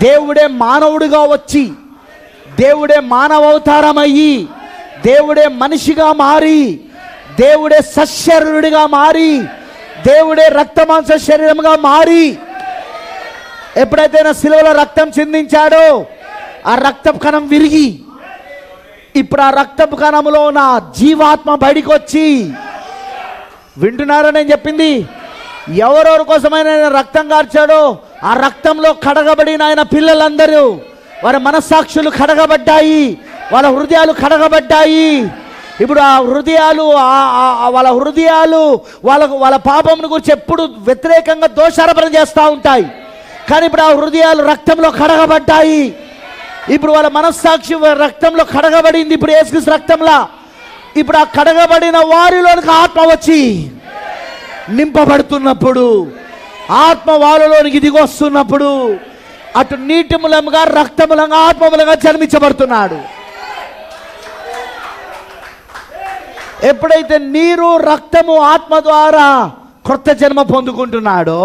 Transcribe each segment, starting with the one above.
దేవుడే మానవుడిగా వచ్చి, దేవుడే మానవ అవతారమయ్యి, దేవుడే మనిషిగా మారి, దేవుడే సశరీరుడిగా మారి, దేవుడే రక్తమాంస శరీరంగా మారి ఎప్పుడైతే నా శిలువలో రక్తం చిందించాడో ఆ రక్తపు కణం విరిగి ఇప్పుడు ఆ రక్తపు కణములో నా జీవాత్మ బయటికి వచ్చి, వింటున్నారా నేను చెప్పింది? ఎవరెవరి కోసమైనా ఆయన రక్తం కార్చాడో ఆ రక్తంలో కడగబడిన ఆయన పిల్లలందరూ వారి మనస్సాక్షులు కడగబడ్డాయి, వాళ్ళ హృదయాలు కడగబడ్డాయి. ఇప్పుడు ఆ హృదయాలు వాళ్ళ పాపమును గురించి ఎప్పుడు వ్యతిరేకంగా దోషారోపణ చేస్తూ ఉంటాయి. కానీ ఇప్పుడు ఆ హృదయాలు రక్తంలో కడగబడ్డాయి. ఇప్పుడు వాళ్ళ మనస్సాక్షి రక్తంలో కడగబడింది. ఇప్పుడు యేసుక్రీస్తు రక్తంలో ఇప్పుడు ఆ కడగబడిన వారిలోనికి ఆత్మ వచ్చి నింపబడుతున్నప్పుడు, ఆత్మ వాళ్ళలోనికి దిగొస్తున్నప్పుడు అటు నీటి మూలంగా, రక్త మూలంగా, ఆత్మ మూలంగా జన్మించబడుతున్నాడు. ఎప్పుడైతే నీరు, రక్తము, ఆత్మ ద్వారా కొత్త జన్మ పొందుకుంటున్నాడో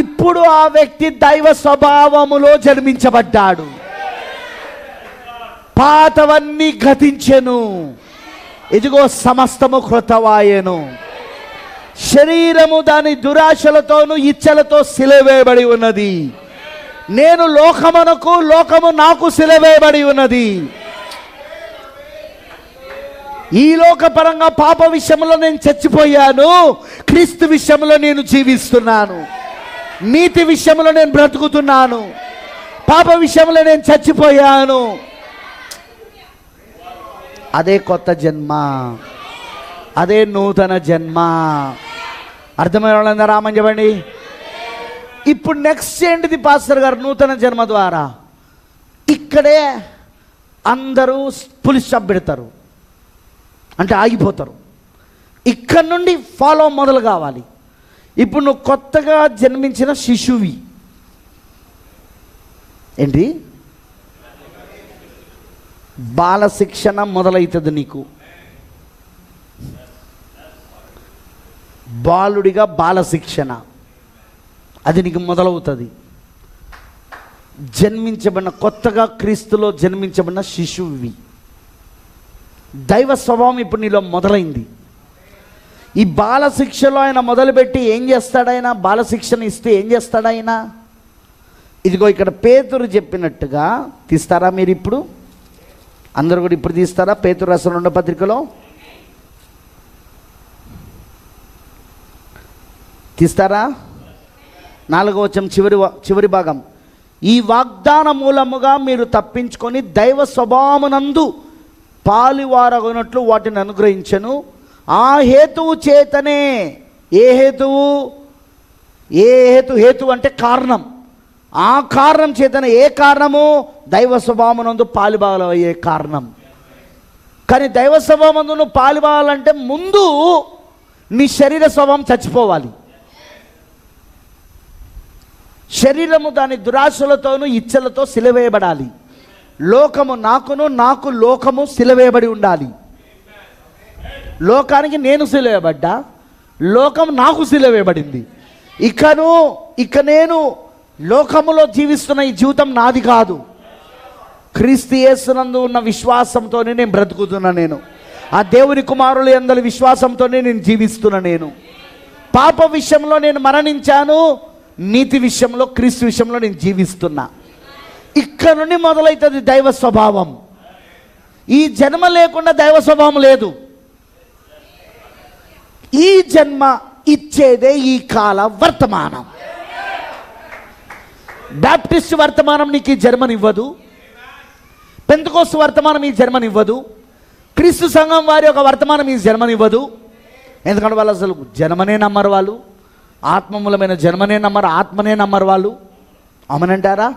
ఇప్పుడు ఆ వ్యక్తి దైవ స్వభావములో జన్మించబడ్డాడు. పాతవన్నీ గతించెను, ఇదిగో సమస్తము క్రొత్తవాయెను. శరీరము దాని దురాశలతోనూ ఇచ్చలతో సిలువేయబడి ఉన్నది. నేను లోకమునకు, లోకము నాకు సిలువేయబడి ఉన్నది. ఈ లోకపరంగా పాప విషయంలో నేను చచ్చిపోయాను, క్రీస్తు విషయంలో నేను జీవిస్తున్నాను. నీతి విషయంలో నేను బ్రతుకుతున్నాను, పాప విషయంలో నేను చచ్చిపోయాను. అదే కొత్త జన్మ, అదే నూతన జన్మ. అర్థమైన వాళ్ళందరూ రామని చెప్పండి. ఇప్పుడు నెక్స్ట్ ఏంటిది పాస్టర్ గారు? నూతన జన్మ ద్వారా ఇక్కడే అందరూ పులి స్టాప్ పెడతారు, అంటే ఆగిపోతారు. ఇక్కడ నుండి ఫాలో మొదలు కావాలి. ఇప్పుడు నువ్వు కొత్తగా జన్మించిన శిశువి ఏంటి? బాల శిక్షణ మొదలవుతుంది నీకు. బాలుడిగా బాల శిక్షణ అది నీకు మొదలవుతుంది. జన్మించబడిన కొత్తగా క్రీస్తులో జన్మించబడిన శిశువి దైవ స్వభావం ఇప్పుడు నీలో మొదలైంది. ఈ బాల శిక్షలో ఆయన మొదలుపెట్టి ఏం చేస్తాడైనా, బాల శిక్షణ ఇస్తే ఏం చేస్తాడైనా? ఇదిగో ఇక్కడ పేతురు చెప్పినట్టుగా తీస్తారా మీరు? ఇప్పుడు అందరూ కూడా ఇప్పుడు తీస్తారా? పేతురు రాసిన 2వ పత్రికలో తీస్తారా? 4వ వచనం చివరి భాగం. ఈ వాగ్దాన మూలముగా మీరు తప్పించుకొని దైవ స్వభావమునందు పాలివారగొనట్లు వాటిని అనుగ్రహించను. ఆ హేతువు చేతనే, ఏ హేతువు? హేతు అంటే కారణం. ఆ కారణం చేతనే, ఏ కారణము? దైవ స్వభావమునందు పాలిభాగలయ్యే కారణం. కానీ దైవ స్వభావమునందు నువ్వు పాలిభాగాలంటే ముందు నీ శరీర స్వభావం చచ్చిపోవాలి. శరీరము దాని దురాశలతోనూ ఇచ్చలతో సిలువేయబడాలి. లోకము నాకును, నాకు లోకము సిలువేయబడి ఉండాలి. లోకానికి నేను సిలువేయబడ్డా, లోకం నాకు సిలువేయబడింది. ఇక నేను లోకములో జీవిస్తున్న ఈ జీవితం నాది కాదు. క్రీస్తు యేసునందు ఉన్న విశ్వాసంతోనే నేను బ్రతుకుతున్నా. నేను ఆ దేవుని కుమారుల యందలి విశ్వాసంతోనే నేను జీవిస్తున్నా. నేను పాప విషయంలో నేను మరణించాను, నీతి విషయంలో, క్రీస్తు విషయంలో నేను జీవిస్తున్నా. ఇక్కడ నుండి మొదలవుతుంది దైవ స్వభావం. ఈ జన్మ లేకుండా దైవ స్వభావం లేదు. ఈ జన్మ ఇచ్చేదే ఈ కాల వర్తమానం. బాప్టిస్ట్ వర్తమానం నీకు ఈ జన్మనివ్వదు. పెంతెకోస్తు వర్తమానం ఈ జన్మనివ్వదు. క్రీస్తు సంఘం వారి యొక్క వర్తమానం ఈ జన్మనివ్వదు. ఎందుకంటే వాళ్ళు అసలు జన్మనే నమ్మరు. వాళ్ళు ఆత్మమూలమైన జన్మనే నమ్మరు, ఆత్మనే నమ్మరు వాళ్ళు. అవునంటారా?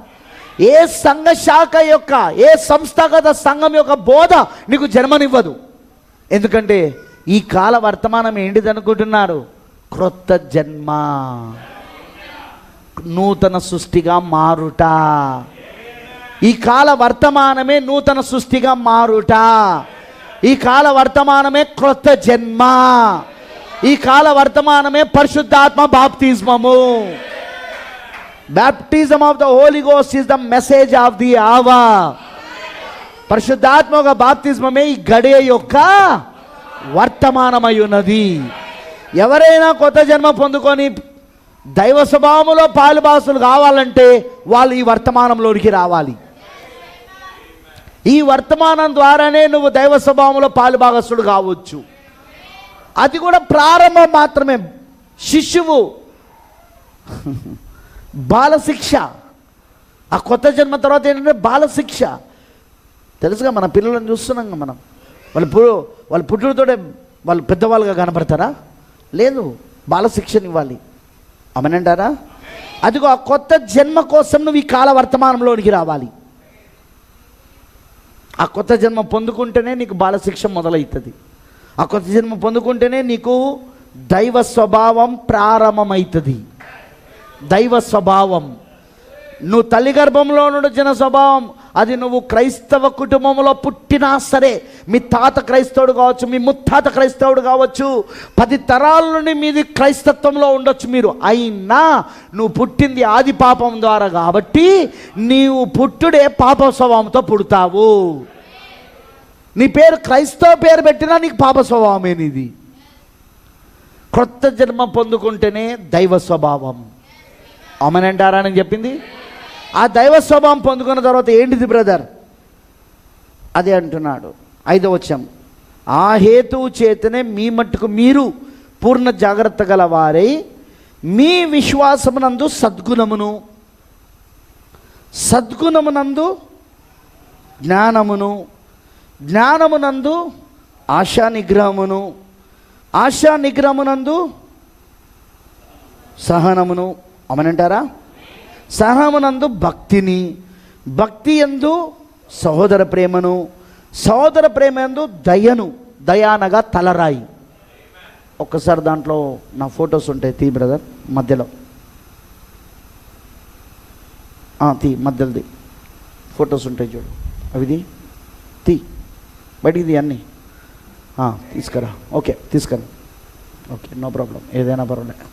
ఏ సంఘ శాఖ యొక్క, ఏ సంస్థాగత సంఘం యొక్క బోధ నీకు జన్మనివ్వదు. ఎందుకంటే ఈ కాల వర్తమానం ఏంటిది అనుకుంటున్నారు? క్రొత్త జన్మ, నూతన సృష్టిగా మారుట. ఈ కాల వర్తమానమే నూతన సృష్టిగా మారుట. ఈ కాల వర్తమానమే క్రొత్త జన్మ. ఈ కాల వర్తమానమే పరిశుద్ధాత్మ బాప్తిస్మము. Baptism of the holy ghost is the message of the hour. పరిశుద్ధాత్మక బాప్తిజమే ఈ గడియ యొక్క వర్తమానమై ఉన్నది. ఎవరైనా కొత్త జన్మ పొందుకొని దైవ స్వభావంలో పాలుభాసులు కావాలంటే వాళ్ళు ఈ వర్తమానంలోనికి రావాలి. ఈ వర్తమానం ద్వారానే నువ్వు దైవ స్వభావంలో పాలుభాగస్తుడు కావచ్చు. అది కూడా ప్రారంభం మాత్రమే. శిశువు బాలశిక్ష. ఆ కొత్త జన్మ తర్వాత ఏంటంటే బాలశిక్ష. తెలుసుగా, మన పిల్లలను చూస్తున్నాం. మనం వాళ్ళు పుట్టుకతోటే వాళ్ళు పెద్దవాళ్ళుగా కనపడతారా? లేదు, బాలశిక్షను ఇవ్వాలి. అమనంటారా? అదిగో ఆ కొత్త జన్మ కోసం నువ్వు ఈ కాల వర్తమానంలోనికి రావాలి. ఆ కొత్త జన్మ పొందుకుంటేనే నీకు బాలశిక్ష మొదలవుతుంది. ఆ కొత్త జన్మ పొందుకుంటేనే నీకు దైవ స్వభావం ప్రారంభమవుతుంది. దైవ స్వభావం నువ్వు తల్లి గర్భంలో నుండి జన స్వభావం, అది నువ్వు క్రైస్తవ కుటుంబంలో పుట్టినా సరే, మీ తాత క్రైస్తవుడు కావచ్చు, మీ ముత్తాత క్రైస్తవుడు కావచ్చు, 10 తరాల నుండి మీది క్రైస్తత్వంలో ఉండొచ్చు మీరు. అయినా నువ్వు పుట్టింది ఆది పాపం ద్వారా కాబట్టి నీవు పుట్టుడే పాప స్వభావంతో పుడతావు. నీ పేరు క్రైస్తవ పేరు పెట్టినా నీకు పాప స్వభావమే నీది. కొత్త జన్మ పొందుకుంటేనే దైవ స్వభావం. అమనంటారా అని చెప్పింది. ఆ దైవ స్వభావం పొందుకున్న తర్వాత ఏంటిది బ్రదర్? అదే అంటున్నాడు 5వ వచనం. ఆ హేతువు చేతనే మీ మట్టుకు మీరు పూర్ణ జాగ్రత్త గల వారై మీ విశ్వాసమునందు సద్గుణమునందు జ్ఞానమును, జ్ఞానమునందు ఆశా నిగ్రహమునందు సహనమును. అమనంటారా? సహనమునందు భక్తిని, భక్తి యందు సహోదర ప్రేమను, సహోదర ప్రేమ యందు దయను, దయానగా తలరాయి. ఒక్కసారి దాంట్లో నా ఫొటోస్ ఉంటాయి, తీ బ్రదర్ మధ్యలో. తీ మధ్యలోది ఫొటోస్ ఉంటాయి చూడు, అవిది తీ బయటికి తీ అన్నీ తీసుకురా. ఓకే తీసుకురా, ఓకే నో ప్రాబ్లం, ఏదైనా పర్వాలేదు.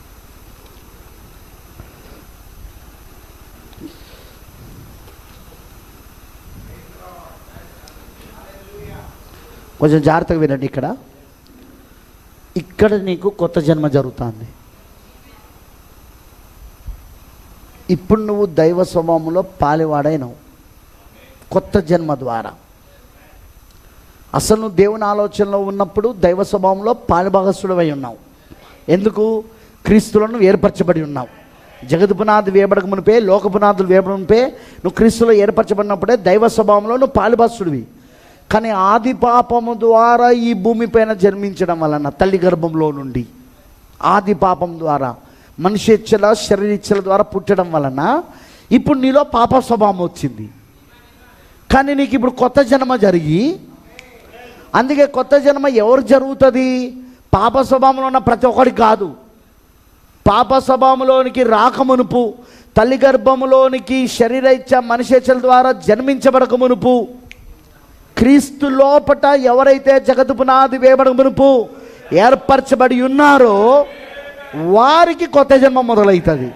కొంచెం జాగ్రత్తగా వినండి. ఇక్కడ నీకు కొత్త జన్మ జరుగుతుంది. ఇప్పుడు నువ్వు దైవ స్వభావంలో పాలివాడైనవు కొత్త జన్మ ద్వారా. అసలు నువ్వు దేవుని ఆలోచనలో ఉన్నప్పుడు దైవ స్వభావంలో పాలిభాగస్తుడవై ఉన్నావు. ఎందుకు? క్రీస్తులను ఏర్పరచబడి ఉన్నావు. జగత్ పునాది వేయబడక మునిపే, లోక పునాదులు వేయబడ మునిపే నువ్వు క్రీస్తులో ఏర్పరచబడినప్పుడే దైవ స్వభావంలో నువ్వు పాలిభాగస్తుడివి. కానీ ఆది పాపము ద్వారా ఈ భూమిపైన జన్మించడం వలన, తల్లి గర్భంలో నుండి ఆది పాపం ద్వారా మనిషి ఇచ్చల శరీరిచ్చల ద్వారా పుట్టడం వలన ఇప్పుడు నీలో పాప స్వభావం వచ్చింది. కానీ నీకు ఇప్పుడు కొత్త జన్మ జరిగి, అందుకే కొత్త జన్మ ఎవరు జరుగుతుంది? పాప స్వభావంలో ఉన్న ప్రతి ఒక్కరికి కాదు. పాప స్వభావంలోనికి రాకమునుపు, తల్లి గర్భములోనికి శరీరైచ్చ మనిషిచ్చల ద్వారా జన్మించబడక మునుపు, క్రీస్తు లోపట ఎవరైతే జగతు పునాది వేయబడక మునుపు ఏర్పరచబడి ఉన్నారో వారికి కొత్త జన్మ మొదలవుతుంది.